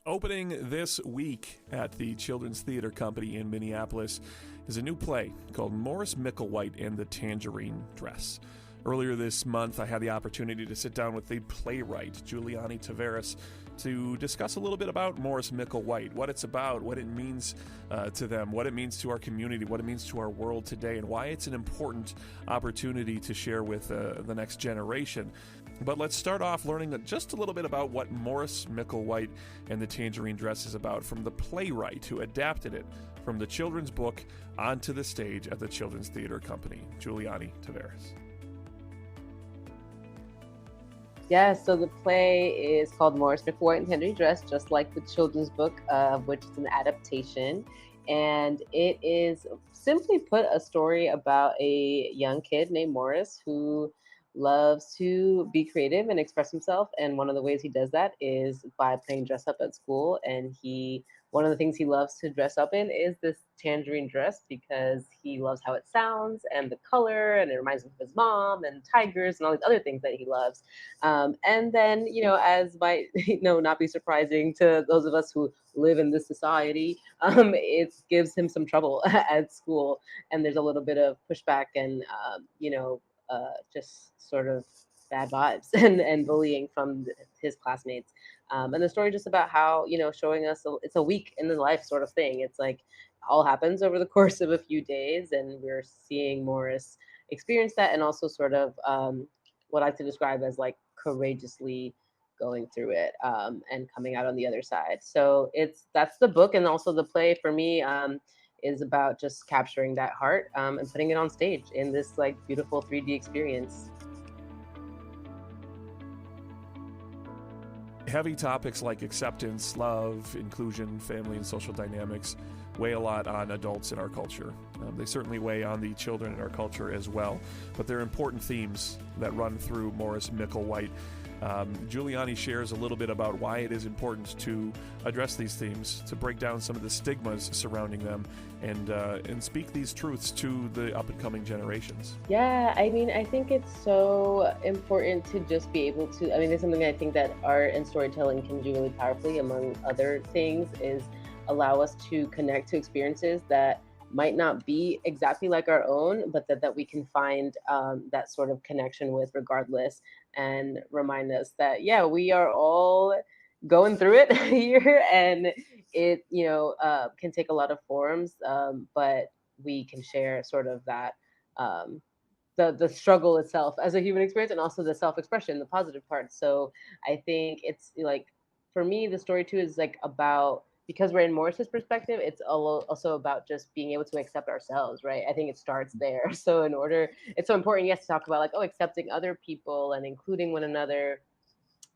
Opening this week at the Children's Theater Company in Minneapolis is a new play called Morris Micklewhite and the Tangerine Dress. Earlier this month, I had the opportunity to sit down with the playwright, Juliany Taveras, to discuss a little bit about Morris Micklewhite, what it's about, what it means to them, what it means to our community, what it means to our world today, and why it's an important opportunity to share with the next generation. But let's start off learning just a little bit about what Morris Micklewhite and the Tangerine Dress is about from the playwright who adapted it from the children's book onto the stage at the Children's Theater Company, Juliany Taveras. Yeah, so the play is called Morris Micklewhite and Tangerine Dress, just like the children's book, which is an adaptation. And it is, simply put, a story about a young kid named Morris who loves to be creative and express himself. And one of the ways he does that is by playing dress up at school. And one of the things he loves to dress up in is this tangerine dress because he loves how it sounds and the color, and it reminds him of his mom and tigers and all these other things that he loves. And then, as might not be surprising to those of us who live in this society, it gives him some trouble at school, and there's a little bit of pushback and just sort of bad vibes and bullying from his classmates. And the story just about how, showing us it's a week in the life sort of thing. It's like all happens over the course of a few days, and we're seeing Morris experience that, and also sort of what I like to describe as like courageously going through it and coming out on the other side. So that's the book, and also the play for me is about just capturing that heart and putting it on stage in this like beautiful 3D experience. Heavy topics like acceptance, love, inclusion, family, and social dynamics weigh a lot on adults in our culture. They certainly weigh on the children in our culture as well, but they're important themes that run through Morris Micklewhite. Juliany shares a little bit about why it is important to address these themes, to break down some of the stigmas surrounding them, and speak these truths to the up-and-coming generations. Yeah, I think it's so important to just be able to, there's something I think that art and storytelling can do really powerfully, among other things, is allow us to connect to experiences that might not be exactly like our own, but that we can find that sort of connection with regardless, and remind us that, yeah, we are all going through it here, and it, can take a lot of forms, but we can share sort of that, the struggle itself as a human experience, and also the self-expression, the positive part. So I think it's like, for me, the story too is like about, because we're in Morris's perspective, it's also about just being able to accept ourselves, right? I think it starts there. So it's so important, yes, to talk about like, accepting other people and including one another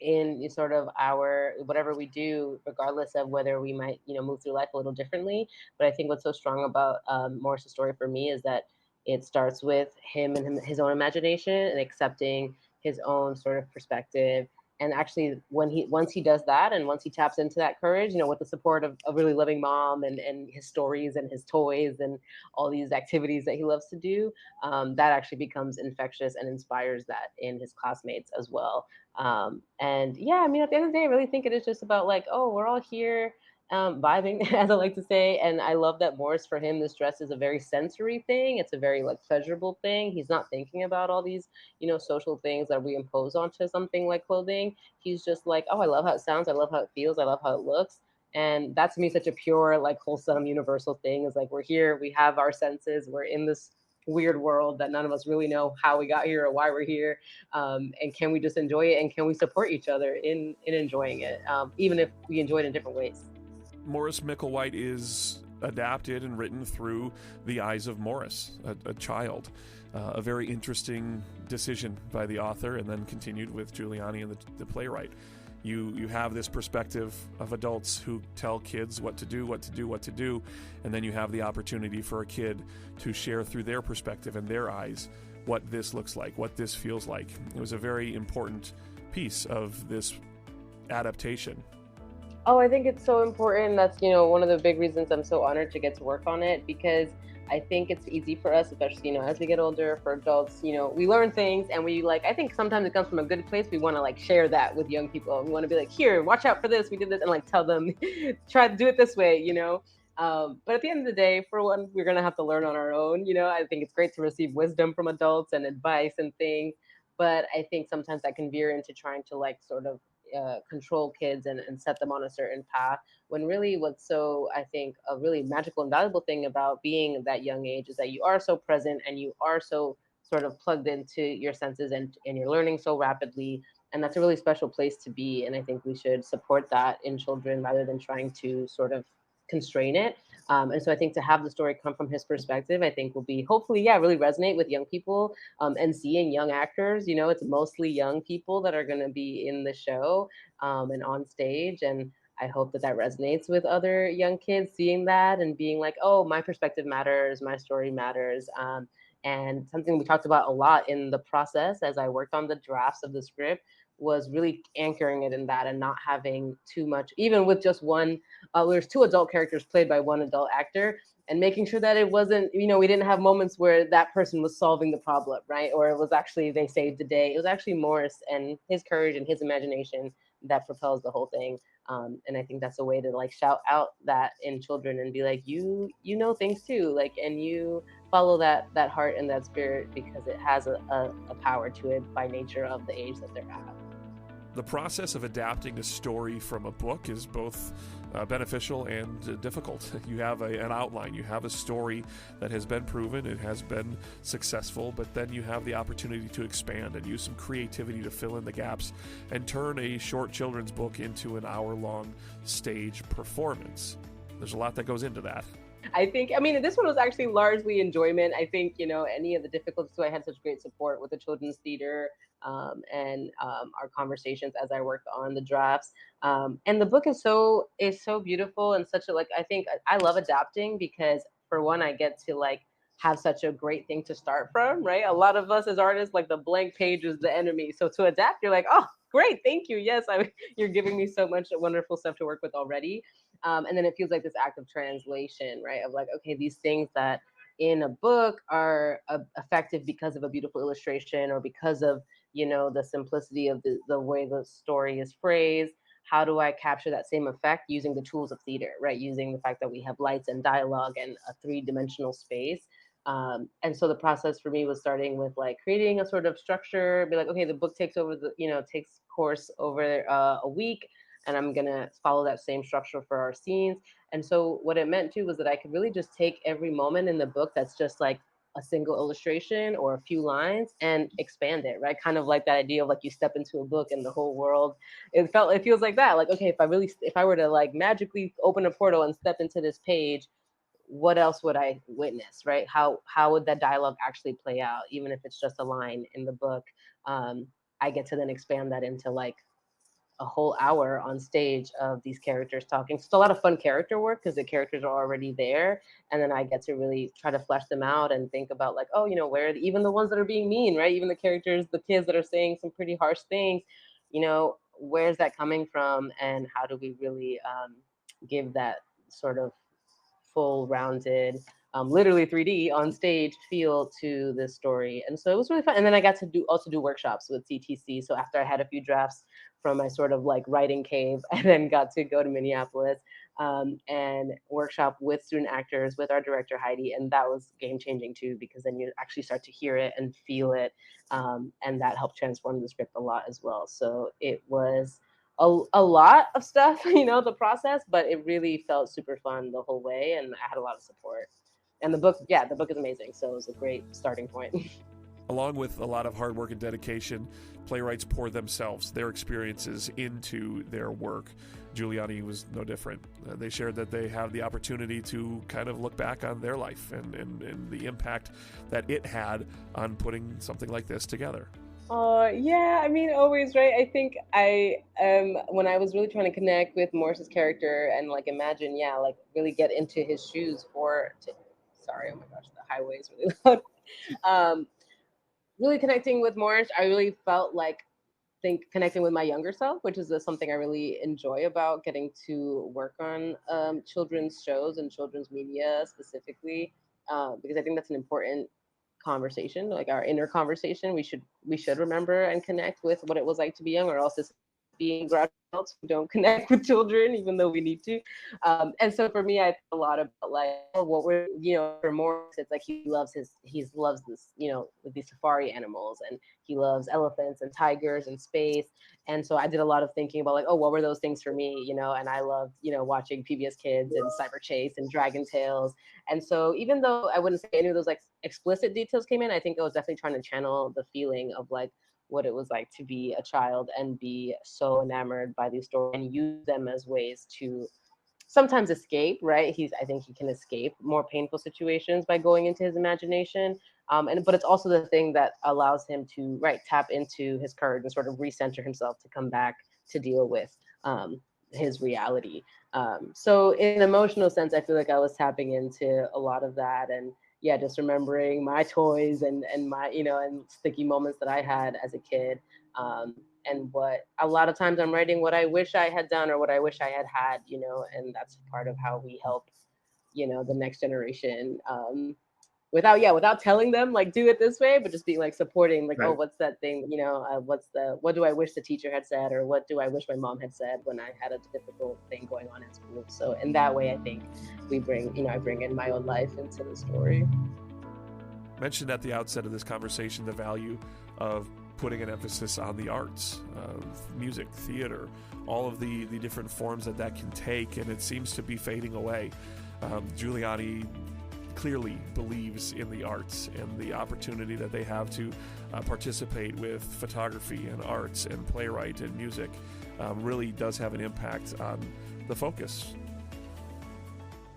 in sort of our, whatever we do, regardless of whether we might, move through life a little differently. But I think what's so strong about Morris's story for me is that it starts with him and his own imagination and accepting his own sort of perspective. And actually, once he does that, and once he taps into that courage, with the support of a really loving mom and his stories and his toys and all these activities that he loves to do, that actually becomes infectious and inspires that in his classmates as well. And yeah, at the end of the day, I really think it is just about like, we're all here vibing, as I like to say. And I love that Morris, for him, this dress is a very sensory thing. It's a very like pleasurable thing. He's not thinking about all these, social things that we impose onto something like clothing. He's just like, I love how it sounds. I love how it feels. I love how it looks. And that's, to me, such a pure, like wholesome, universal thing. Is like, we're here, we have our senses, we're in this weird world that none of us really know how we got here or why we're here. And can we just enjoy it? And can we support each other in enjoying it, even if we enjoy it in different ways? Morris Micklewhite is adapted and written through the eyes of Morris, a child. A very interesting decision by the author, and then continued with Juliany and the playwright. You have this perspective of adults who tell kids what to do, and then you have the opportunity for a kid to share through their perspective and their eyes what this looks like, what this feels like. It was a very important piece of this adaptation. Oh, I think it's so important. That's, one of the big reasons I'm so honored to get to work on it, because I think it's easy for us, especially, as we get older, for adults, we learn things and we like, I think sometimes it comes from a good place. We want to like share that with young people. We want to be like, here, watch out for this. We did this, and like tell them, try to do it this way, But at the end of the day, for one, we're going to have to learn on our own. I think it's great to receive wisdom from adults and advice and things. But I think sometimes that can veer into trying to like sort of control kids and set them on a certain path, when really what's so, I think, a really magical and valuable thing about being that young age is that you are so present and you are so sort of plugged into your senses, and you're learning so rapidly. And that's a really special place to be. And I think we should support that in children rather than trying to sort of constrain it. And so I think to have the story come from his perspective, I think will be hopefully, yeah, really resonate with young people, and seeing young actors. It's mostly young people that are going to be in the show, and on stage. And I hope that that resonates with other young kids, seeing that and being like, oh, my perspective matters, my story matters. And something we talked about a lot in the process as I worked on the drafts of the script was really anchoring it in that, and not having too much, even with just one, there's two adult characters played by one adult actor, and making sure that it wasn't, we didn't have moments where that person was solving the problem, right? Or it was actually they saved the day. It was actually Morris and his courage and his imagination that propels the whole thing. And I think that's a way to like shout out that in children and be like, you know things too, like, and you follow that heart and that spirit, because it has a power to it by nature of the age that they're at. The process of adapting a story from a book is both beneficial and difficult. You have an outline, you have a story that has been proven, it has been successful, but then you have the opportunity to expand and use some creativity to fill in the gaps and turn a short children's book into an hour-long stage performance. There's a lot that goes into that. I think, this one was actually largely enjoyment. I think, any of the difficulties, so I had such great support with the children's theater, and our conversations as I worked on the drafts. And the book is so beautiful, and such a, like, I think I love adapting because, for one, I get to like have such a great thing to start from, right? A lot of us as artists, like the blank page is the enemy. So to adapt, you're like, oh, great, thank you. Yes, you're giving me so much wonderful stuff to work with already. And then it feels like this act of translation, right? Of like, okay, these things that in a book are effective because of a beautiful illustration, or because of, the simplicity of the way the story is phrased. How do I capture that same effect using the tools of theater, right? Using the fact that we have lights and dialogue and a three-dimensional space. And so the process for me was starting with like creating a sort of structure, be like, okay, the book takes over takes course over a week, and I'm gonna follow that same structure for our scenes. And so what it meant too was that I could really just take every moment in the book that's just like a single illustration or a few lines and expand it, right? Kind of like that idea of like you step into a book and the whole world. It feels like that. Like, okay, if I were to like magically open a portal and step into this page, what else would I witness, right? How would that dialogue actually play out, even if it's just a line in the book? I get to then expand that into like a whole hour on stage of these characters talking. So it's a lot of fun character work because the characters are already there, and then I get to really try to flesh them out and think about like, oh, even the ones that are being mean, right? Even the characters, the kids that are saying some pretty harsh things, where's that coming from, and how do we really give that sort of full rounded, literally 3D on stage feel to this story. And so it was really fun. And then I got to do workshops with CTC. So after I had a few drafts from my sort of like writing cave, I then got to go to Minneapolis, and workshop with student actors, with our director Heidi. And that was game changing too, because then you actually start to hear it and feel it. And that helped transform the script a lot as well. So it was a lot of stuff, the process, but it really felt super fun the whole way, and I had a lot of support. And the book is amazing, so it was a great starting point. Along with a lot of hard work and dedication, playwrights pour themselves, their experiences into their work. Juliany was no different. They shared that they have the opportunity to kind of look back on their life and the impact that it had on putting something like this together. Yeah, always, right? I think when I was really trying to connect with Morris's character and like imagine, yeah, like really get into his shoes sorry, oh my gosh, the highway is really loud. Really connecting with Morris, I really felt like connecting with my younger self, which is something I really enjoy about getting to work on children's shows and children's media specifically. because I think that's an important conversation, like our inner conversation. We should remember and connect with what it was like to be young, or else it's being grown adults who don't connect with children, even though we need to. And so for me, I think a lot about like, oh, what we're, for Morris, it's like he loves this, with these safari animals, and he loves elephants and tigers and space. And so I did a lot of thinking about like, oh, what were those things for me, and I loved, watching PBS Kids and Cyber Chase and Dragon Tales. And so even though I wouldn't say any of those like explicit details came in, I think I was definitely trying to channel the feeling of like what it was like to be a child and be so enamored by these stories and use them as ways to sometimes escape, right? I think he can escape more painful situations by going into his imagination. But it's also the thing that allows him to, right, tap into his courage and sort of recenter himself to come back to deal with his reality. So in an emotional sense, I feel like I was tapping into a lot of that, and yeah, just remembering my toys and my, and sticky moments that I had as a kid. And what a lot of times I'm writing what I wish I had done or what I wish I had, and that's part of how we help, the next generation, without telling them like do it this way, but just being like supporting, like, oh, what's that thing, what do I wish the teacher had said, or what do I wish my mom had said when I had a difficult thing going on in school. So in that way, I think I bring in my own life into the story. Mentioned at the outset of this conversation the value of putting an emphasis on the arts, music, theater, all of the different forms that can take, and it seems to be fading away. Juliany clearly believes in the arts and the opportunity that they have to participate with photography and arts and playwright and music really does have an impact on the focus.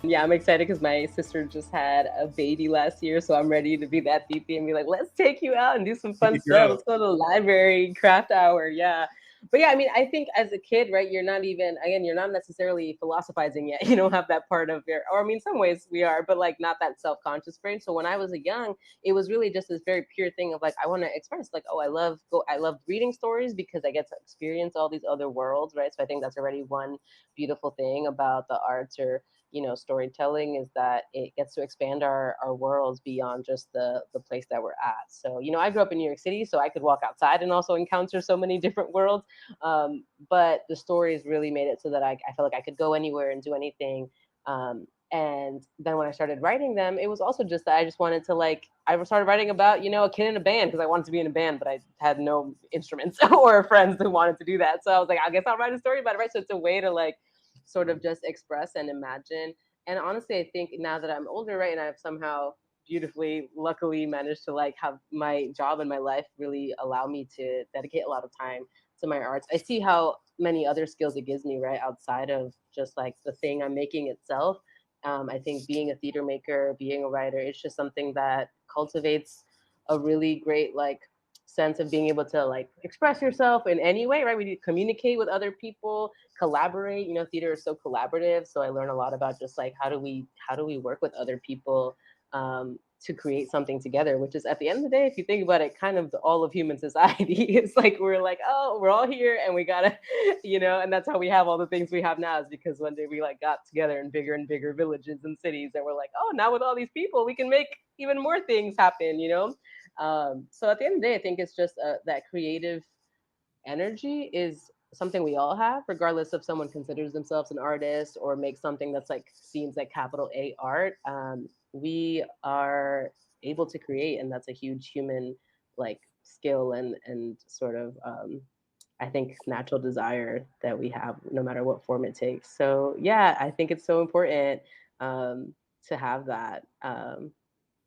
Yeah, I'm excited because my sister just had a baby last year, so I'm ready to be that titi and be like, let's take you out and do some fun stuff. Let's go to the library, craft hour. Yeah. But yeah, I mean, I think as a kid, right, you're not necessarily philosophizing yet. You don't have that part of or I mean, some ways we are, but like not that self-conscious brain. So when I was young, it was really just this very pure thing of like, I want to express like, oh, I love reading stories because I get to experience all these other worlds, right? So I think that's already one beautiful thing about the arts or storytelling, is that it gets to expand our worlds beyond just the place that we're at. So, I grew up in New York City, so I could walk outside and also encounter so many different worlds. But the stories really made it so that I felt like I could go anywhere and do anything. And then when I started writing them, it was also just that I just wanted to I started writing about, a kid in a band because I wanted to be in a band, but I had no instruments or friends who wanted to do that. So I was like, I guess I'll write a story about it, right? So it's a way to sort of just express and imagine. And honestly, I think now that I'm older, right, and I've somehow beautifully, luckily managed to have my job and my life really allow me to dedicate a lot of time to my arts. I see how many other skills it gives me, right, outside of just the thing I'm making itself. I think being a theater maker, being a writer, it's just something that cultivates a really great sense of being able to express yourself in any way, right? We need to communicate with other people, collaborate. Theater is so collaborative, so I learn a lot about just how do we work with other people to create something together, which is at the end of the day, if you think about it, kind of all of human society. It's we're all here and we gotta, and that's how we have all the things we have now, is because one day we got together in bigger and bigger villages and cities, and we're oh, now with all these people, we can make even more things happen, So at the end of the day, I think it's just that creative energy is something we all have, regardless if someone considers themselves an artist or makes something that's seems like capital A art. We are able to create, and that's a huge human skill and sort of I think natural desire that we have, no matter what form it takes. So yeah, I think it's so important to have that.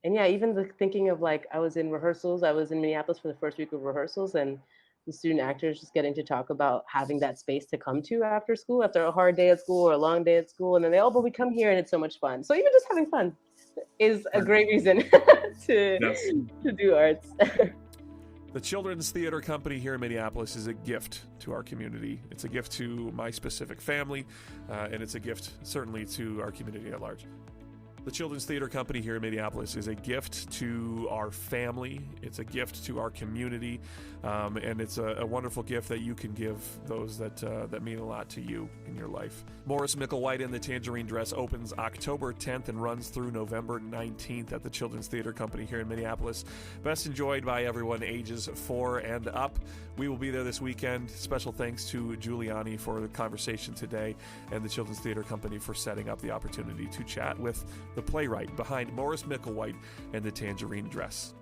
And yeah, even the thinking of I was in rehearsals. I was in Minneapolis for the first week of rehearsals, and the student actors just getting to talk about having that space to come to after school, after a hard day at school or a long day at school. And then but we come here and it's so much fun. So even just having fun is a great reason to do arts. The Children's Theater Company here in Minneapolis is a gift to our community. It's a gift to my specific family, and it's a gift certainly to our community at large. The Children's Theater Company here in Minneapolis is a gift to our family. It's a gift to our community, and it's a wonderful gift that you can give those that mean a lot to you in your life. Morris Micklewhite and the Tangerine Dress opens October 10th and runs through November 19th at the Children's Theater Company here in Minneapolis. Best enjoyed by everyone ages 4 and up. We will be there this weekend. Special thanks to Juliany for the conversation today and the Children's Theater Company for setting up the opportunity to chat with the playwright behind Morris Micklewhite and the Tangerine Dress.